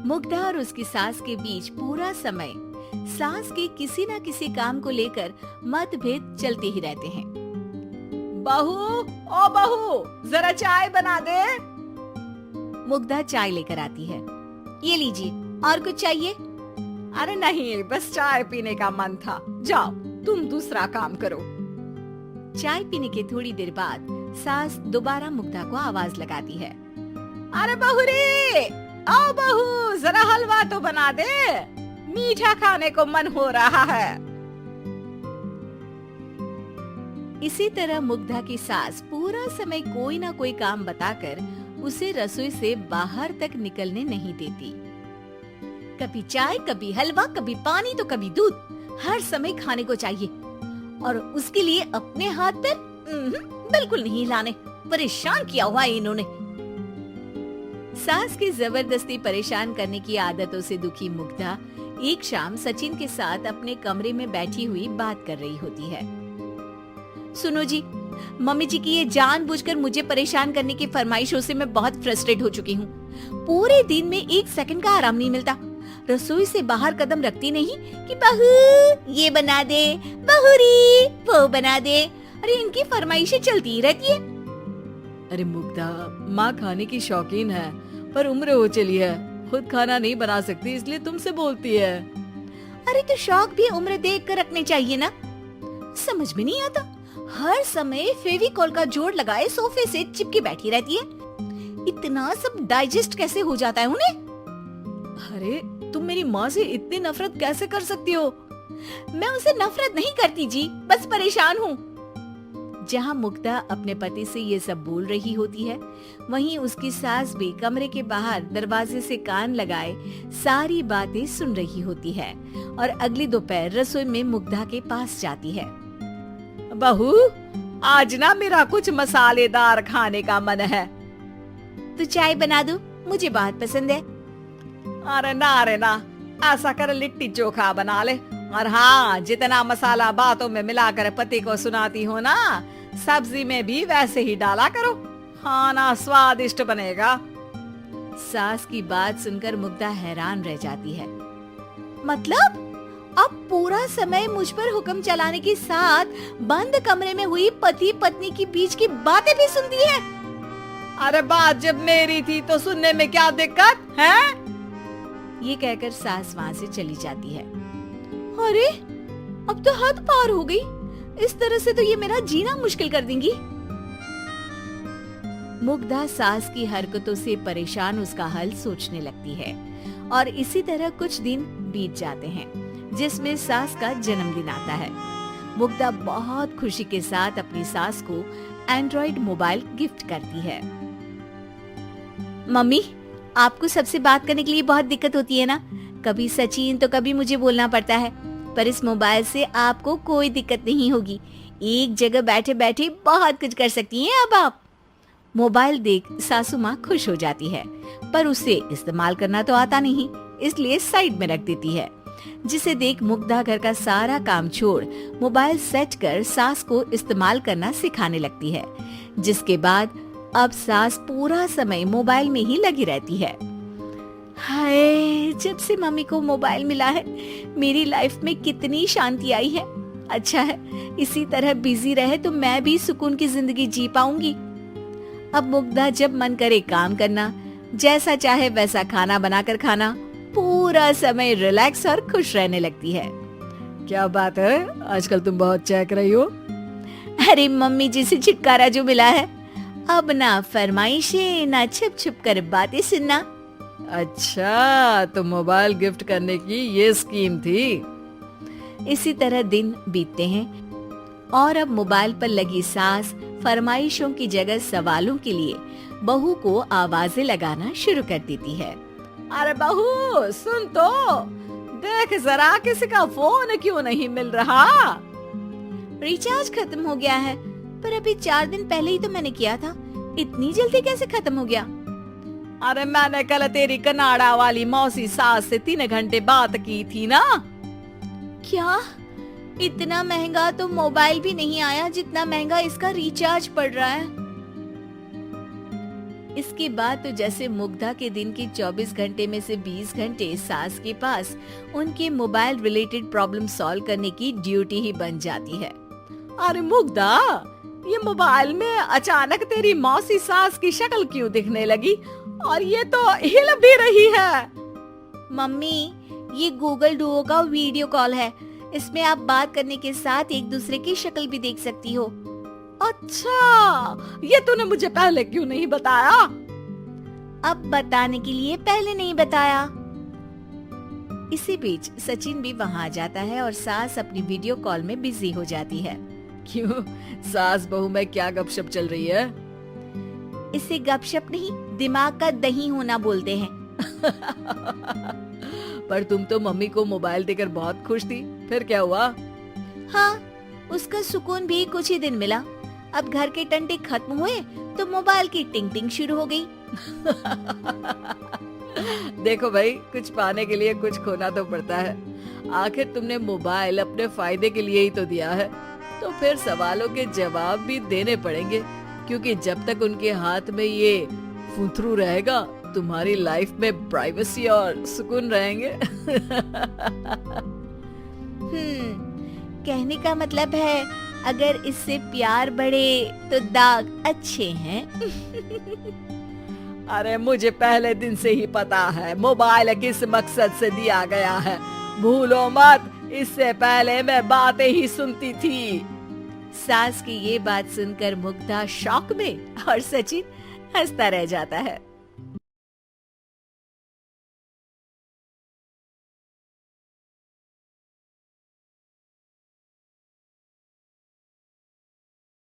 मुग्धा और उसकी सास के बीच पूरा समय सास के किसी न किसी काम को लेकर मतभेद चलते ही रहते हैं। बहू, ओ बहू, जरा चाय बना दे। मुग्धा चाय लेकर आती है। ये लीजिए, और कुछ चाहिए? अरे नहीं, बस चाय पीने का मन था। जाओ, तुम दूसरा काम करो। चाय पीने के थोड़ी देर बाद सास दोबारा मुग्धा को आवाज लगाती है। अरे बहुरी, आओ बहू, जरा हलवा तो बना दे, मीठा खाने को मन हो रहा है। इसी तरह मुग्धा की सास पूरा समय कोई ना कोई काम बताकर उसे रसोई से बाहर तक निकलने नहीं देती। कभी चाय, कभी हलवा, कभी पानी तो कभी दूध, हर समय खाने को चाहिए और उसके लिए अपने हाथ पर बिल्कुल नहीं हिलाने। परेशान किया हुआ है इन्होंने। सास की जबरदस्ती परेशान करने की आदतों से दुखी मुग्धा एक शाम सचिन के साथ अपने कमरे में बैठी हुई बात कर रही होती है। सुनो जी, मम्मी जी की ये जानबूझकर मुझे परेशान करने की फरमाइशों से मैं बहुत फ्रस्ट्रेट हो चुकी हूँ। पूरे दिन में 1 सेकंड का आराम नहीं मिलता। रसोई से बाहर कदम रखती नहीं कि बहू ये बना दे, बहुरी वो बना दे। अरे इनकी फरमाइशें चलती ही रहती है। अरे मुग्धा, माँ खाने की शौकीन है, पर उम्र हो चली है, खुद खाना नहीं बना सकती, इसलिए तुमसे बोलती है। अरे तो शौक भी उम्र देख कर रखने चाहिए ना। समझ में नहीं आता, हर समय फेविकॉल का जोड़ लगाए सोफे से चिपके बैठी रहती है। इतना सब डाइजेस्ट कैसे हो जाता है उन्हें? अरे तुम मेरी माँ से इतनी नफरत कैसे कर सकती हो? मैं उसे नफरत नहीं करती जी, बस परेशान हूँ। जहाँ मुग्धा अपने पति से ये सब बोल रही होती है, वहीं उसकी सास भी कमरे के बाहर दरवाजे से कान लगाए सारी बातें सुन रही होती है और अगली दोपहर रसोई में मुग्धा के पास जाती है। बहू, आज ना मेरा कुछ मसालेदार खाने का मन है। तो चाय बना दूं? मुझे बहुत पसंद है। अरे ना, ऐसा कर लिट्टी चोखा बना ले। और हाँ, जितना मसाला बातों में मिलाकर पति को सुनाती हो ना, सब्जी में भी वैसे ही डाला करो, खाना स्वादिष्ट बनेगा। सास की बात सुनकर मुग्धा हैरान रह जाती है। मतलब अब पूरा समय मुझ पर हुक्म चलाने के साथ बंद कमरे में हुई पति पत्नी की बीच की बातें भी सुनती है। अरे बात जब मेरी थी तो सुनने में क्या दिक्कत है? ये कहकर सास वहाँ से चली जाती है। अरे अब तो हद पार हो गई, इस तरह से तो ये मेरा जीना मुश्किल कर देंगी। मुग्धा सास की हरकतों से परेशान उसका हल सोचने लगती है और इसी तरह कुछ दिन बीत जाते हैं, जिसमें सास का जन्मदिन आता है। मुग्धा बहुत खुशी के साथ अपनी सास को एंड्रॉइड मोबाइल गिफ्ट करती है। मम्मी, आपको सबसे बात करने के लिए बहुत दिक्कत होती है ना? कभी सचिन तो कभी मुझे बोलना पड़ता है, पर इस मोबाइल से आपको कोई दिक्कत नहीं होगी। एक जगह बैठे बैठे बहुत कुछ कर सकती हैं अब आप। मोबाइल देख सासू माँ खुश हो जाती है, पर उसे इस्तेमाल करना तो आता नहीं, इसलिए साइड में रख देती है। जिसे देख मुग्धा घर का सारा काम छोड़ मोबाइल सेट कर सास को इस्तेमाल करना सिखाने लगती है, जिसके बाद अब सास पूरा समय मोबाइल में ही लगी रहती है। हाय, जब से मम्मी को मोबाइल मिला है मेरी लाइफ में कितनी शांति आई है। अच्छा है, इसी तरह बिजी रहे तो मैं भी सुकून की जिंदगी जी पाऊंगी। अब मुग्धा जब मन करे काम करना, जैसा चाहे वैसा खाना बनाकर खाना, पूरा समय रिलैक्स और खुश रहने लगती है। क्या बात है, आजकल तुम बहुत चहक रही हो। अरे मम्मी जी से छुटकारा जो मिला है, अब ना फरमाइशें ना छुप छुप कर बातें सुनना। अच्छा, तो मोबाइल गिफ्ट करने की ये स्कीम थी। इसी तरह दिन बीतते हैं और अब मोबाइल पर लगी सास फरमाइशों की जगह सवालों के लिए बहू को आवाजें लगाना शुरू कर देती है। अरे बहू सुन तो, देख जरा किसी का फोन क्यों नहीं मिल रहा? रिचार्ज खत्म हो गया है, पर अभी 4 दिन पहले ही तो मैंने किया था, इतनी जल्दी कैसे खत्म हो गया? अरे मैंने कल तेरी कनाडा वाली मौसी सास से 3 घंटे बात की थी ना। क्या? इतना महंगा तो मोबाइल भी नहीं आया जितना महंगा इसका रिचार्ज पड़ रहा है। इसके बाद तो जैसे मुग्धा के दिन के 24 घंटे में से 20 घंटे सास के पास उनके मोबाइल रिलेटेड प्रॉब्लम सॉल्व करने की ड्यूटी ही बन जाती है। अरे मुग्धा, ये मोबाइल में अचानक तेरी मौसी सास की शक्ल क्यों दिखने लगी? और ये तो हिल भी रही है। मम्मी, ये गूगल डुओ का वीडियो कॉल है। इसमें आप बात करने के साथ एक दूसरे की शक्ल भी देख सकती हो। अच्छा, ये तूने मुझे पहले क्यों नहीं बताया? अब बताने के लिए पहले नहीं बताया। इसी बीच सचिन भी वहाँ आ जाता है और सास अपनी वीडियो कॉल में बिजी हो जाती है। क्यों, सास बहू में क्या गपशप चल रही है? इसे गपशप नहीं, दिमाग का दही होना बोलते हैं। पर तुम तो मम्मी को मोबाइल देकर बहुत खुश थी, फिर क्या हुआ? हाँ, उसका सुकून भी कुछ ही दिन मिला। अब घर के टंटे खत्म हुए तो मोबाइल की टिंग टिंग शुरू हो गई। देखो भाई, कुछ पाने के लिए कुछ खोना तो पड़ता है। आखिर तुमने मोबाइल अपने फायदे के लिए ही तो दिया है, तो फिर सवालों के जवाब भी देने पड़ेंगे, क्योंकि जब तक उनके हाथ में ये फुथरू रहेगा, तुम्हारी लाइफ में प्राइवेसी और सुकून रहेंगे। कहने का मतलब है अगर इससे प्यार बढ़े तो दाग अच्छे हैं। अरे मुझे पहले दिन से ही पता है मोबाइल किस मकसद से दिया गया है। भूलो मत, इससे पहले मैं बातें ही सुनती थी। सास की ये बात सुनकर मुग्धा शॉक में और सचिन हंसता रह जाता है।